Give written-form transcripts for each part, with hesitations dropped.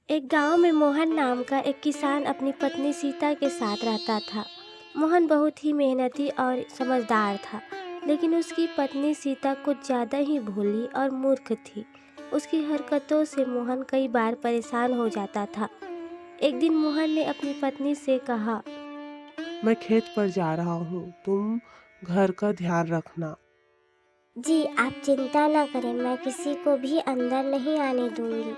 एक गांव में मोहन नाम का एक किसान अपनी पत्नी सीता के साथ रहता था। मोहन बहुत ही मेहनती और समझदार था, लेकिन उसकी पत्नी सीता कुछ ज़्यादा ही भोली और मूर्ख थी। उसकी हरकतों से मोहन कई बार परेशान हो जाता था। एक दिन मोहन ने अपनी पत्नी से कहा, मैं खेत पर जा रहा हूँ, तुम घर का ध्यान रखना। जी आप चिंता न करें, मैं किसी को भी अंदर नहीं आने दूंगी।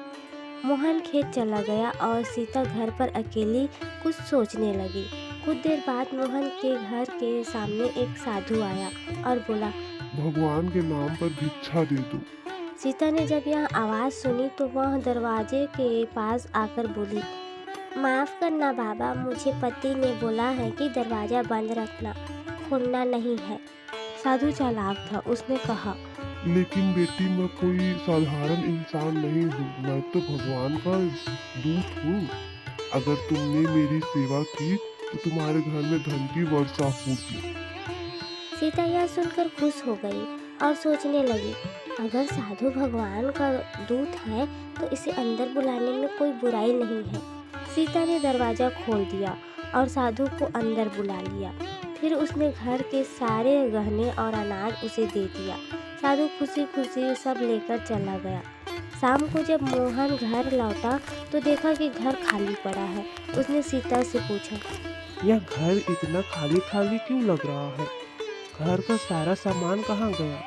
मोहन खेत चला गया और सीता घर पर अकेली कुछ सोचने लगी। कुछ देर बाद मोहन के घर के सामने एक साधु आया और बोला, भगवान के नाम पर भिक्षा दे दो। सीता ने जब यह आवाज़ सुनी तो वह दरवाजे के पास आकर बोली, माफ़ करना बाबा, मुझे पति ने बोला है कि दरवाज़ा बंद रखना, खोलना नहीं है। साधु चालाक था, उसने कहा, लेकिन बेटी, मैं कोई साधारण इंसान नहीं हूँ, मैं तो भगवान का दूत हूँ। अगर तुमने मेरी सेवा की तो तुम्हारे घर में धन की वर्षा होगी। सीता यह सुनकर खुश हो गई और सोचने लगी, अगर साधु भगवान का दूत है तो इसे अंदर बुलाने में कोई बुराई नहीं है। सीता ने दरवाज़ा खोल दिया और साधु को अंदर बुला लिया। फिर उसने घर के सारे गहने और अनाज उसे दे दिया। साधु खुशी खुशी सब लेकर चला गया। शाम को जब मोहन घर लौटा तो देखा कि घर खाली पड़ा है। उसने सीता से पूछा, यह घर इतना खाली खाली क्यों लग रहा है? घर का सारा सामान कहाँ गया?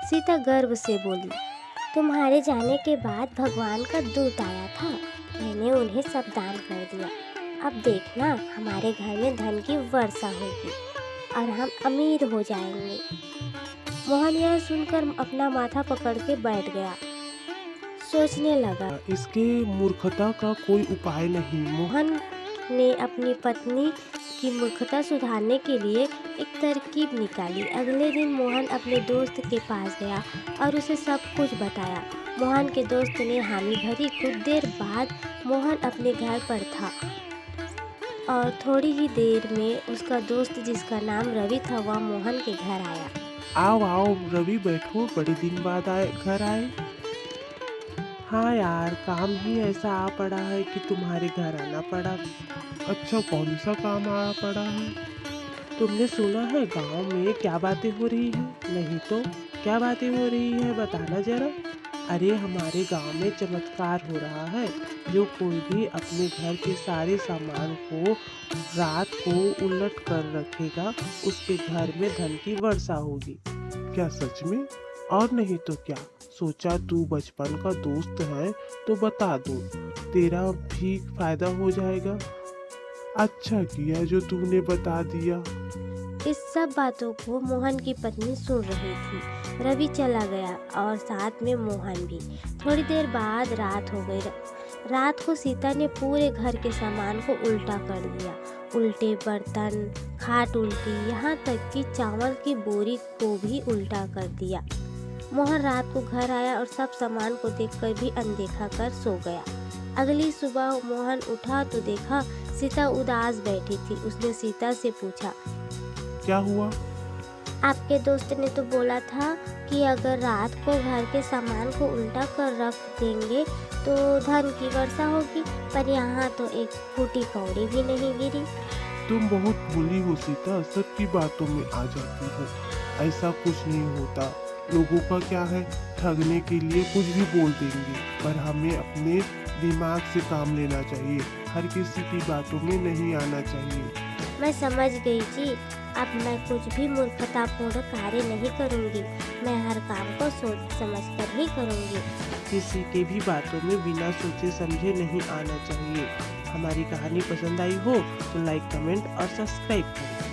सीता गर्व से बोली, तुम्हारे जाने के बाद भगवान का दूत आया था, मैंने उन्हें सब दान कर दिया। अब देखना, हमारे घर में धन की वर्षा होगी और हम अमीर हो जाएंगे। मोहन यह सुनकर अपना माथा पकड़ के बैठ गया। सोचने लगा। इसके मूर्खता का कोई उपाय नहीं। मोहन ने अपनी पत्नी की मूर्खता सुधारने के लिए एक तरकीब निकाली। अगले दिन मोहन अपने दोस्त के पास गया और उसे सब कुछ बताया। मोहन के दोस्त ने हामी भरी। कुछ देर बाद मोहन अपने घर पर था और थोड़ी ही देर में उसका दोस्त, जिसका नाम रवि था, वह मोहन के घर आया। आओ आओ रवि, बैठो, बड़े दिन बाद घर आए। हाँ यार, काम ही ऐसा आ पड़ा है कि तुम्हारे घर आना पड़ा। अच्छा, कौन सा काम आ पड़ा है? तुमने सुना है गांव में क्या बातें हो रही है? नहीं तो क्या बातें हो रही है, बताना जरा। अरे हमारे गांव में चमत्कार हो रहा है। जो कोई भी अपने घर के सारे सामान को रात को उलट कर रखेगा, उसके घर में धन की वर्षा होगी। क्या सच में? और नहीं तो क्या। सोचा तू बचपन का दोस्त है तो बता दूं, तेरा भी फायदा हो जाएगा। अच्छा किया जो तूने बता दिया। इस सब बातों को मोहन की पत्नी सुन रही थी। रवि चला गया और साथ में मोहन भी। थोड़ी देर बाद रात हो गई। रात को सीता ने पूरे घर के सामान को उल्टा कर दिया। उल्टे बर्तन, खाट उल्टी, यहाँ तक कि चावल की बोरी को भी उल्टा कर दिया। मोहन रात को घर आया और सब सामान को देखकर भी अनदेखा कर सो गया। अगली सुबह मोहन उठा तो देखा सीता उदास बैठी थी। उसने सीता से पूछा, क्या हुआ? आपके दोस्त ने तो बोला था कि अगर रात को घर के सामान को उल्टा कर रख देंगे तो धन की वर्षा होगी, पर यहाँ तो एक फूटी कौड़ी भी नहीं गिरी। तुम बहुत भोली हो सीता, सबकी बातों में आ जाती हो। ऐसा कुछ नहीं होता। लोगों का क्या है, ठगने के लिए कुछ भी बोल देंगे, पर हमें अपने दिमाग से काम लेना चाहिए। हर किसी की बातों में नहीं आना चाहिए। मैं समझ गई जी, अब मैं कुछ भी मूर्खतापूर्ण कार्य नहीं करूँगी। मैं हर काम को सोच समझ कर ही करूँगी। किसी के भी बातों में बिना सोचे समझे नहीं आना चाहिए। हमारी कहानी पसंद आई हो तो लाइक, कमेंट और सब्सक्राइब करें।